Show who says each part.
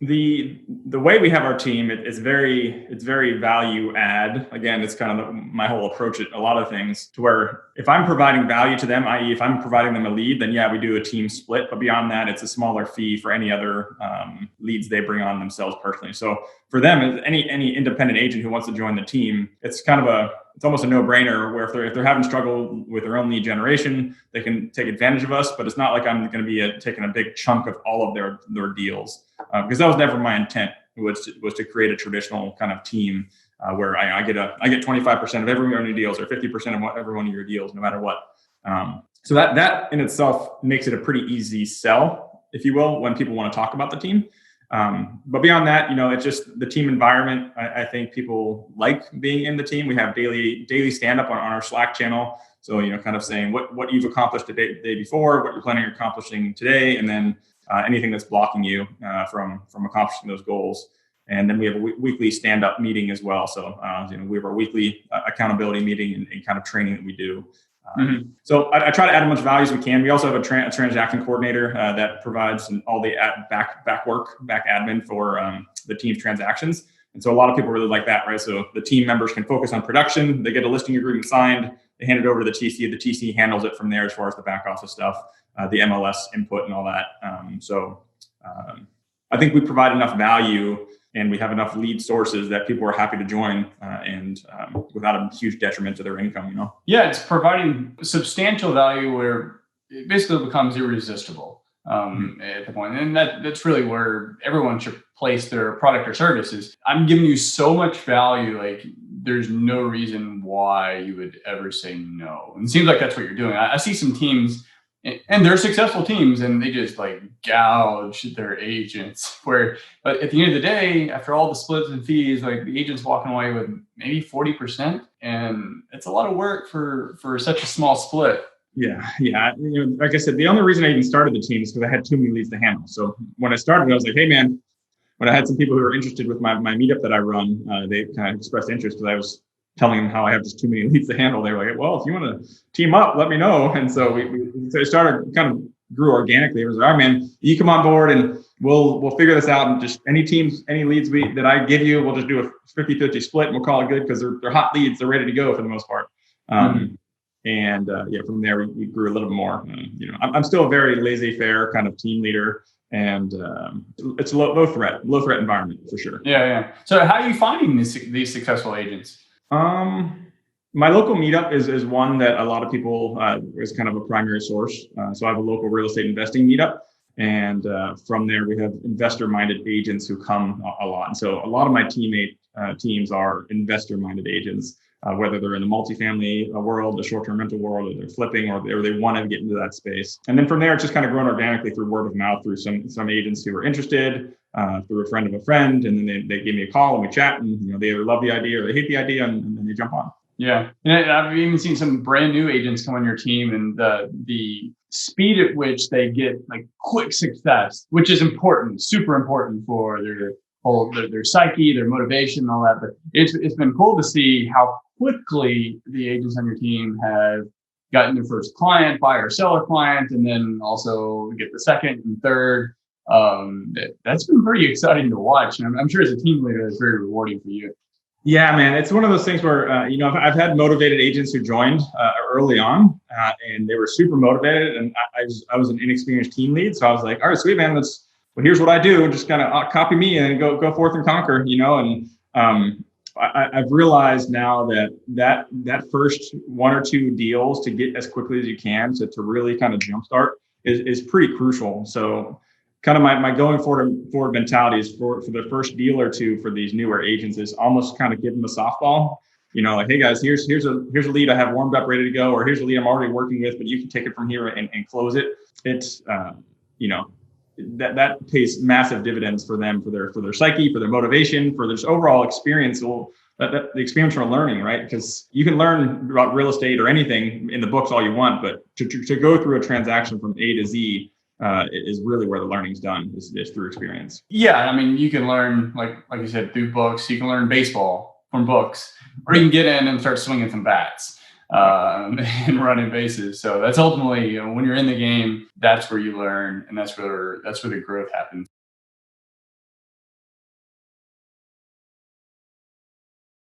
Speaker 1: The way we have our team, it's very value add. Again, it's kind of my whole approach at a lot of things, to where if I'm providing value to them, i.e. if I'm providing them a lead, then yeah, we do a team split. But beyond that, it's a smaller fee for any other leads they bring on themselves personally. So for them, any independent agent who wants to join the team, it's almost a no-brainer, where if they're having struggle with their own lead generation, they can take advantage of us. But it's not like I'm going to be taking a big chunk of all of their deals, because that was never my intent. Was to create a traditional kind of team where I get 25% of every one of your deals, or 50% of every one of your deals, no matter what. So that in itself makes it a pretty easy sell, if you will, when people want to talk about the team. But beyond that, it's just the team environment. I think people like being in the team. We have daily stand up on our Slack channel. So, kind of saying what you've accomplished the day before, what you're planning on accomplishing today, and then anything that's blocking you from accomplishing those goals. And then we have a weekly stand up meeting as well. So, we have our weekly accountability meeting and kind of training that we do. So I try to add as much value as we can. We also have a transaction coordinator that provides all the back admin for the team's transactions. And so a lot of people really like that, right? So the team members can focus on production. They get a listing agreement signed. They hand it over to the TC. The TC handles it from there as far as the back office stuff, the MLS input and all that. I think we provide enough value, and we have enough lead sources that people are happy to join and without a huge detriment to their income,
Speaker 2: Yeah, it's providing substantial value where it basically becomes irresistible at the point. And that's really where everyone should place their product or services. I'm giving you so much value, like there's no reason why you would ever say no. And it seems like that's what you're doing. I see some teams, and they're successful teams, and they just like gouge their agents. But at the end of the day, after all the splits and fees, like the agent's walking away with maybe 40%, and it's a lot of work for such a small split.
Speaker 1: Yeah. Like I said, the only reason I even started the team is because I had too many leads to handle. So when I started, I was like, hey man, when I had some people who were interested with my meetup that I run, they kind of expressed interest because I was telling them how I have just too many leads to handle. They were like, well, if you want to team up, let me know. And so so it started, kind of grew organically. It was like, all right, man, you come on board and we'll figure this out. And just any leads that I give you, we'll just do a 50-50 split and we'll call it good, because they're hot leads. They're ready to go for the most part. And from there, we grew a little bit more. I'm still a very laissez-faire kind of team leader, and it's a low threat environment for sure.
Speaker 2: Yeah. So how are you finding these successful agents?
Speaker 1: My local meetup is one that a lot of people is kind of a primary source. So I have a local real estate investing meetup, and from there we have investor-minded agents who come a lot. And so a lot of my teams are investor-minded agents, whether they're in the multifamily world, the short-term rental world, or they're flipping, or they want to get into that space. And then from there, it's just kind of grown organically through word of mouth, through some agents who are interested, through a friend of a friend, and then they give me a call and we chat, and they either love the idea or they hate the idea, and then they jump on.
Speaker 2: Yeah, and I've even seen some brand new agents come on your team, and the speed at which they get like quick success, which is important, super important for their psyche, their motivation, all that. But it's been cool to see how quickly the agents on your team have gotten their first client, buyer, seller client, and then also get the second and third. That's been pretty exciting to watch, and I'm sure as a team leader, it's very rewarding for you.
Speaker 1: Yeah, man, it's one of those things where I've had motivated agents who joined early on, and they were super motivated, and I was an inexperienced team lead, so I was like, all right, sweet man, here's what I do, just kind of copy me and go forth and conquer, and I've realized now that first one or two deals to get as quickly as you can to really kind of jumpstart is pretty crucial. So kind of my going forward mentality is for the first deal or two for these newer agents is almost kind of give them a softball, like, hey guys, here's a lead I have warmed up, ready to go, or here's a lead I'm already working with, but you can take it from here and close it. It's, that pays massive dividends for them, for their psyche, for their motivation, for their overall experience. The experience from learning, right? Because you can learn about real estate or anything in the books all you want, but to go through a transaction from A to Z is really where the learning's done, is through experience.
Speaker 2: Yeah, I mean, you can learn, like you said, through books. You can learn baseball from books, or you can get in and start swinging some bats and running bases. So that's ultimately, when you're in the game, that's where you learn, and that's where the growth happens.